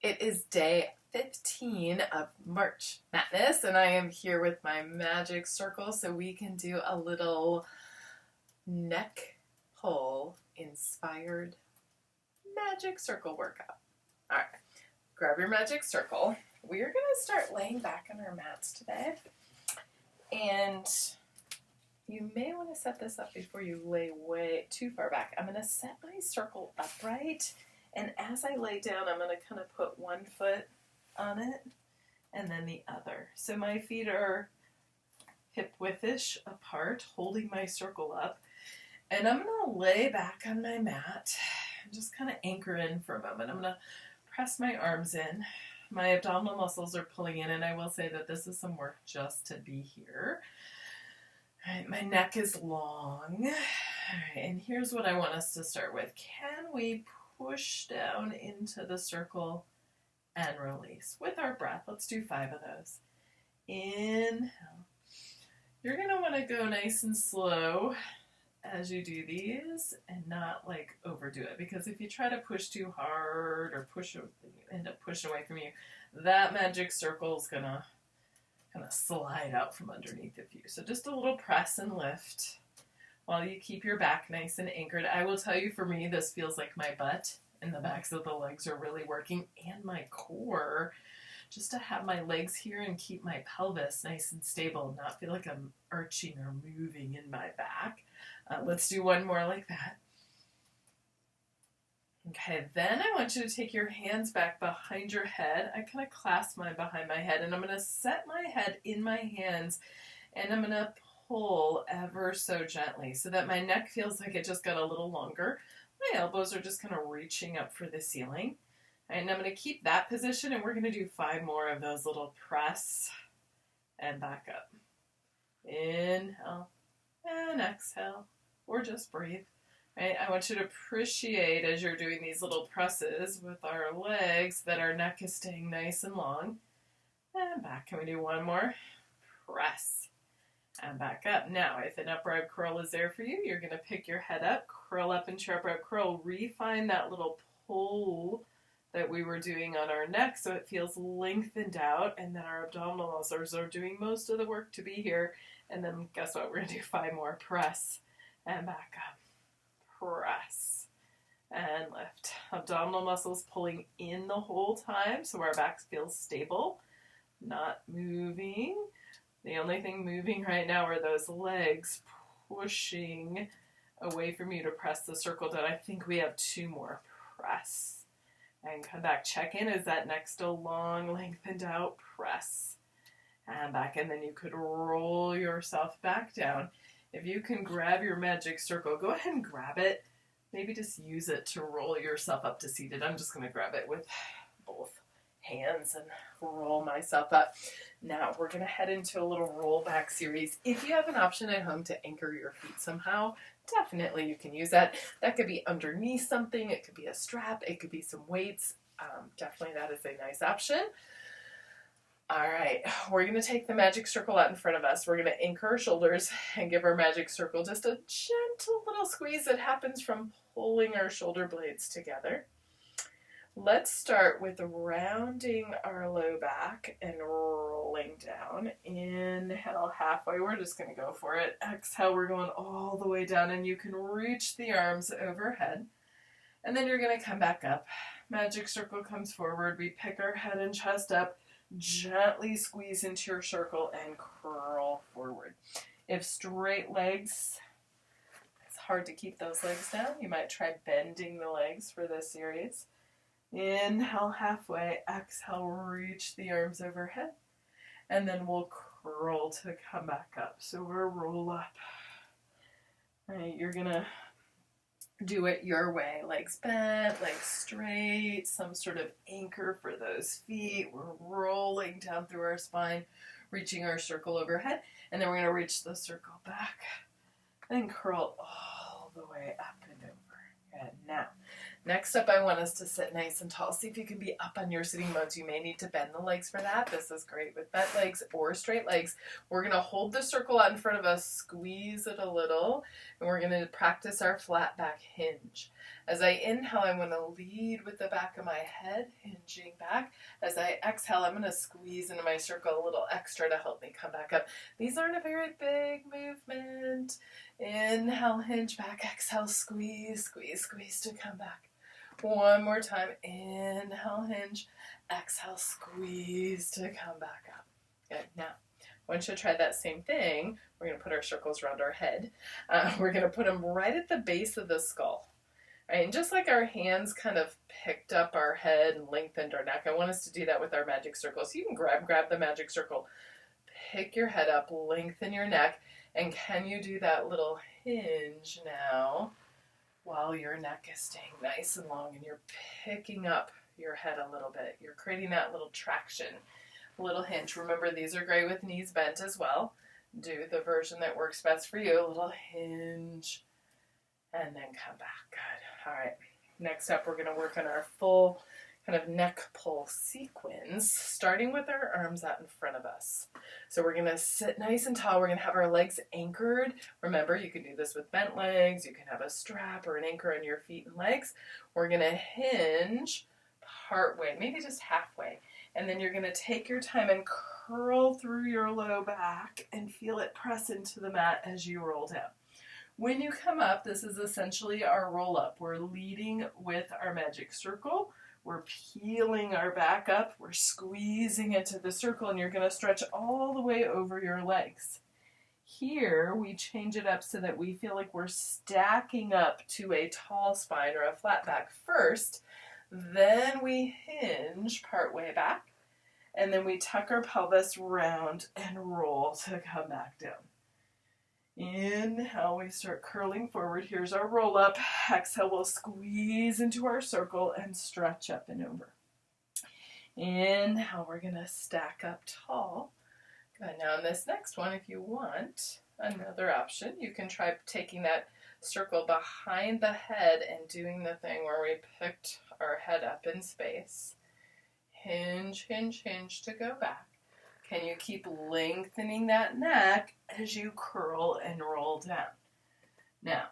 It is day 15 of March Madness, and I am here with my magic circle so we can do a little neck pull inspired magic circle workout. All right, grab your magic circle. We are going to start laying back on our mats today, and you may want to set this up before you lay way too far back. I'm going to set my circle upright, and as I lay down, I'm going to kind of put one foot on it and then the other. So my feet are hip-width-ish apart, holding my circle up, and I'm going to lay back on my mat and just kind of anchor in for a moment. I'm going to press my arms in. My abdominal muscles are pulling in, and I will say that this is some work just to be here. All right, my neck is long. All right, and here's what I want us to start with. Can we push down into the circle and release with our breath? Let's do 5 of those. Inhale. You're going to want to go nice and slow as you do these and not like overdo it, because if you try to push too hard or end up pushing away from you, that magic circle is going to kind of slide out from underneath of you. So just a little press and lift while you keep your back nice and anchored. I will tell you, for me, this feels like my butt and the backs of the legs are really working, and my core, just to have my legs here and keep my pelvis nice and stable, not feel like I'm arching or moving in my back. Let's do one more like that. Okay, then I want you to take your hands back behind your head. I kind of clasp mine behind my head, and I'm going to set my head in my hands, and I'm going to pull ever so gently so that my neck feels like it just got a little longer. My elbows are just kind of reaching up for the ceiling. And I'm going to keep that position, and we're going to do 5 more of those little press and back up. Inhale and exhale, or just breathe. Right? I want you to appreciate as you're doing these little presses with our legs that our neck is staying nice and long. And back. Can we do one more? Press. And back up. Now, if an upright curl is there for you, you're going to pick your head up, curl up into your upright curl, refine that little pull that we were doing on our neck so it feels lengthened out, and then our abdominal muscles are doing most of the work to be here. And then guess what? We're going to do 5 more. Press and back up. Press and lift. Abdominal muscles pulling in the whole time so our back feels stable, not moving. The only thing moving right now are those legs pushing away from you to press the circle down. I think we have 2 more. Press and come back. Check in. Is that neck still long, lengthened out? Press and back. And then you could roll yourself back down. If you can grab your magic circle, go ahead and grab it. Maybe just use it to roll yourself up to seated. I'm just going to grab it with both hands and roll myself up. Now we're going to head into a little roll back series. If you have an option at home to anchor your feet somehow, definitely you can use that. That could be underneath something. It could be a strap. It could be some weights. Definitely that is a nice option. All right, we're going to take the magic circle out in front of us. We're going to anchor our shoulders and give our magic circle just a gentle little squeeze that happens from pulling our shoulder blades together. Let's start with rounding our low back and rolling down. Inhale halfway. We're just going to go for it. Exhale, we're going all the way down, and you can reach the arms overhead. And then you're going to come back up. Magic circle comes forward. We pick our head and chest up. Gently squeeze into your circle and curl forward. If straight legs, it's hard to keep those legs down. You might try bending the legs for this series. Inhale halfway, exhale, reach the arms overhead, and then we'll curl to come back up. So we'll roll up. All right, you're gonna do it your way. Legs bent, legs straight, some sort of anchor for those feet. We're rolling down through our spine, reaching our circle overhead, and then we're going to reach the circle back and curl all the way up and over. Good. Now, Next up, I want us to sit nice and tall. See if you can be up on your sitting bones. You may need to bend the legs for that. This is great with bent legs or straight legs. We're going to hold the circle out in front of us, squeeze it a little, and we're going to practice our flat back hinge. As I inhale, I'm going to lead with the back of my head, hinging back. As I exhale, I'm going to squeeze into my circle a little extra to help me come back up. These aren't a very big movement. Inhale, hinge back. Exhale, squeeze, squeeze, squeeze to come back. One more time. Inhale, hinge. Exhale, squeeze to come back up. Good. Now, once you try that same thing, we're going to put our circles around our head. We're going to put them right at the base of the skull. Right? And just like our hands kind of picked up our head and lengthened our neck, I want us to do that with our magic circle. So you can grab the magic circle, pick your head up, lengthen your neck, and can you do that little hinge now? While your neck is staying nice and long and you're picking up your head a little bit. You're creating that little traction, a little hinge. Remember, these are great with knees bent as well. Do the version that works best for you. A little hinge and then come back. Good. All right. Next up, we're going to work on our full kind of neck pull sequence, starting with our arms out in front of us. So we're going to sit nice and tall. We're going to have our legs anchored. Remember, you can do this with bent legs. You can have a strap or an anchor on your feet and legs. We're going to hinge part way, maybe just halfway. And then you're going to take your time and curl through your low back and feel it press into the mat as you roll down. When you come up, this is essentially our roll up. We're leading with our magic circle. We're peeling our back up, we're squeezing into the circle, and you're going to stretch all the way over your legs. Here, we change it up so that we feel like we're stacking up to a tall spine or a flat back first. Then we hinge part way back, and then we tuck our pelvis round and roll to come back down. Inhale, we start curling forward. Here's our roll up. Exhale, we'll squeeze into our circle and stretch up and over. Inhale, we're going to stack up tall. Good. Now on this next one, if you want another option, you can try taking that circle behind the head and doing the thing where we picked our head up in space. Hinge, hinge, hinge to go back. Can you keep lengthening that neck as you curl and roll down? Now,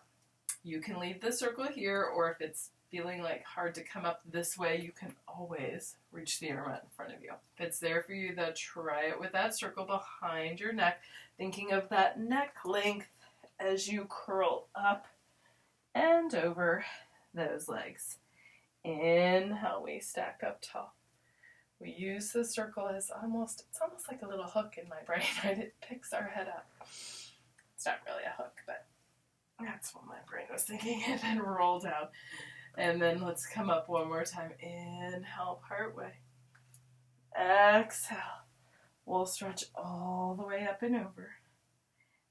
you can leave the circle here, or if it's feeling like hard to come up this way, you can always reach the arm out in front of you. If it's there for you, then try it with that circle behind your neck, thinking of that neck length as you curl up and over those legs. Inhale, we stack up tall. We use the circle as it's almost like a little hook in my brain, right? It picks our head up. It's not really a hook, but that's what my brain was thinking. And then roll down. And then let's come up one more time. Inhale, part way. Exhale. We'll stretch all the way up and over.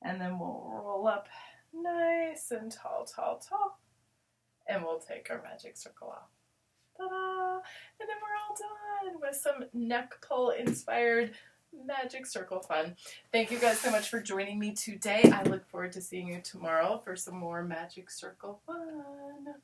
And then we'll roll up nice and tall, tall, tall. And we'll take our magic circle off. Ta-da! And then we're all done with some neck pull inspired magic circle fun. Thank you guys so much for joining me today. I look forward to seeing you tomorrow for some more magic circle fun.